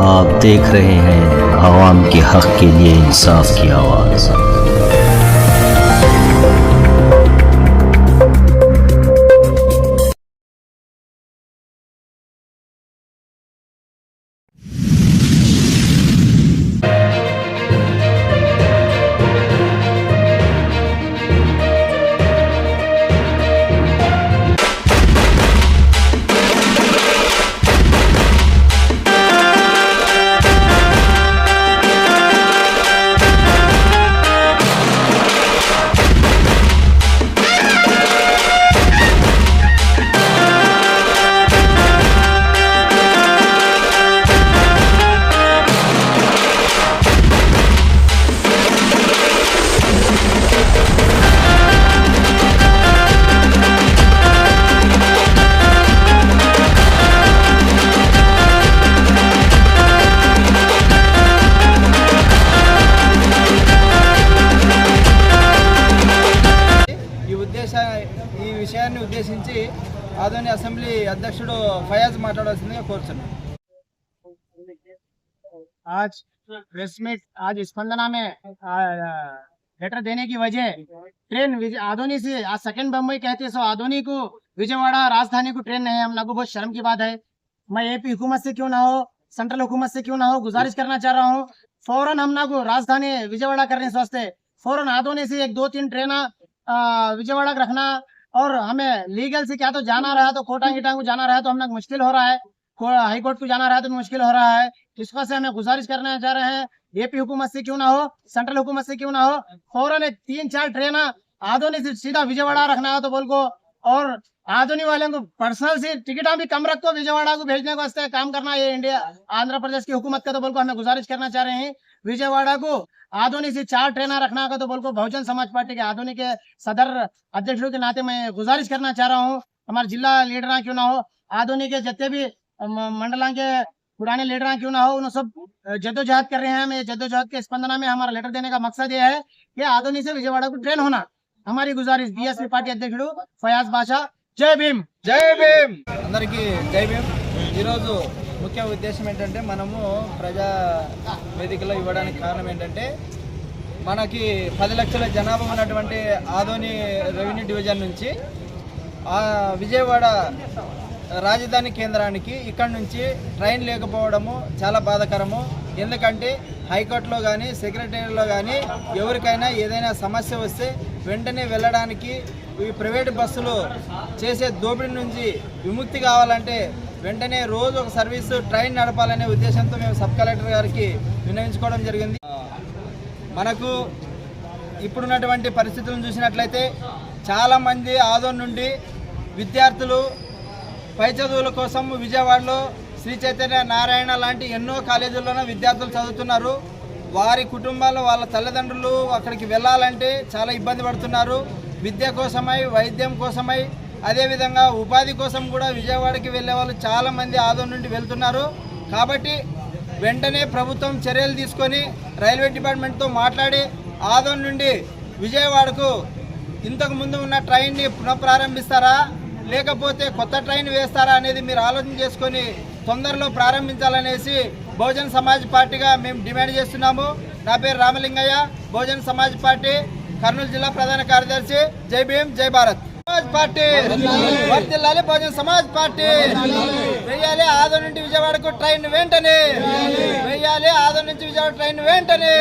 आप देख रहे हैं आवाम के हक के लिए इंसाफ की आवाज़। ఈ విషయాన్ని ఉద్దేశించి ఆదోని అసెంబ్లీ అధ్యక్షుడు ఫయాజ్ మాట్లాడాల్సిందిగా కోరుచున్నాను। आज प्रेस मीट आज स्पंदना में लेटर देने की वजह ट्रेन आदोनी से आज सेकंड बम्बई कहते सो आदोनी को विजयवाड़ा राजधानी को ट्रेन नहीं है। हम लोगों को बहुत शर्म की बात है। मैं एपी हुकूमत से क्यों ना हो, सेंट्रल हुकूमत से क्यों ना हो, गुजारिश करना चाह रहा हूँ फौरन हम लोग राजधानी विजयवाड़ा करने से वास्ते फौरन आदोनी से 1-2-3 ट्रेन विजयवाड़ा रखना। और हमें लीगल से क्या तो जाना रहा तो कोटा गिटा को जाना रहा तो हम लोग मुश्किल हो रहा है, हाई कोर्ट को जाना रहा तो मुश्किल हो रहा है। इस वजह से हमें गुजारिश करना चाह रहे हैं एपी हुकूमत से क्यों ना हो, सेंट्रल हुकूमत से क्यों ना हो, फौरन 3-4 ट्रेन आदोनी से सीधा विजयवाड़ा रखना हो तो बोल को। और आदोनी वाले को पर्सनल से टिकट भी कम रखो, विजयवाड़ा को भेजने को वास्ते काम करना ये इंडिया आंध्र प्रदेश की हुकूमत का तो बोल को हमें गुजारिश करना चाह रहे हैं। विजयवाड़ा को आदोनी से 4 ट्रेन रखना का तो बोल को बहुजन समाज पार्टी के आदोनी के सदर अध्यक्षों के नाते मैं गुजारिश करना चाह रहा हूँ हमारे जिला लीडर क्यों ना हो, आदोनी के जितने भी मंडला के पुराने लीडर क्यों ना हो, उन सब जद्दोजहद कर रहे हैं। मैं जद्दोजहद के स्पंदना में हमारा लेटर देने का मकसद ये है कि आदोनी से विजयवाड़ा को ट्रेन होना हमारी गुजारिश। बीएसपी पार्टी अध्यक्षుడు ఫయాజ్ బాషా। జై భీమ్ జై భీమ్ అందరికీ జై భీమ్। ఈరోజు ముఖ్య ఉద్దేశం ఏంటంటే మనము ప్రజా వేదికలో ఇవ్వడానికి కారణం ఏంటంటే మనకి 10 లక్షల జనాభా ఉన్నటువంటి ఆదోని రెవెన్యూ డివిజన్ నుంచి విజయవాడ రాజధాని కేంద్రానికి ఇక్కడ నుంచి ట్రైన్ లేకపోవడము చాలా బాధాకరము। ఎందుకంటే హైకోర్టులో కానీ సెక్రటరీలో కానీ ఎవరికైనా ఏదైనా సమస్య వస్తే వెంటనే వెళ్ళడానికి ఈ ప్రైవేట్ బస్సులు చేసే దోపిడీ నుంచి విముక్తి కావాలంటే వెంటనే రోజు ఒక సర్వీసు ట్రైన్ నడపాలనే ఉద్దేశంతో మేము సబ్ కలెక్టర్ గారికి విన్నవించుకోవడం జరిగింది। మనకు ఇప్పుడున్నటువంటి పరిస్థితులను చూసినట్లయితే చాలామంది ఆదోని నుండి విద్యార్థులు పై చదువుల కోసం విజయవాడలో శ్రీ చైతన్య నారాయణ లాంటి ఎన్నో కాలేజీల్లోనే విద్యార్థులు చదువుతున్నారు। వారి కుటుంబాలు వాళ్ళ తల్లిదండ్రులు అక్కడికి వెళ్ళాలంటే చాలా ఇబ్బంది పడుతున్నారు। విద్య కోసమై, వైద్యం కోసమై, అదేవిధంగా ఉపాధి కోసం కూడా విజయవాడకి వెళ్ళే వాళ్ళు చాలామంది ఆదోని నుండి వెళ్తున్నారు। కాబట్టి వెంటనే ప్రభుత్వం చర్యలు తీసుకొని రైల్వే డిపార్ట్మెంట్తో మాట్లాడి ఆదోని నుండి విజయవాడకు ఇంతకు ముందు ఉన్న ట్రైన్ని పునఃప్రారంభిస్తారా లేకపోతే కొత్త ట్రైన్ వేస్తారా అనేది మీరు ఆలోచన చేసుకొని తొందరలో ప్రారంభించాలనేసి బహుజన్ సమాజ్ పార్టీగా మేము డిమాండ్ చేస్తున్నాము। నా పేరు రామలింగయ్య, బహుజన్ సమాజ్ పార్టీ కర్నూలు జిల్లా ప్రధాన కార్యదర్శి। జై భీమ్, జై భారత్। సమాజ్ పార్టీ వర్ధిల్లాలి, బహుజన్ సమాజ్ పార్టీ వెయ్యాలి। ఆదోని నుండి విజయవాడకు ట్రైన్ వెంటనే వెయ్యాలి, ఆదోని నుంచి విజయవాడ ట్రైన్ వెంటనే।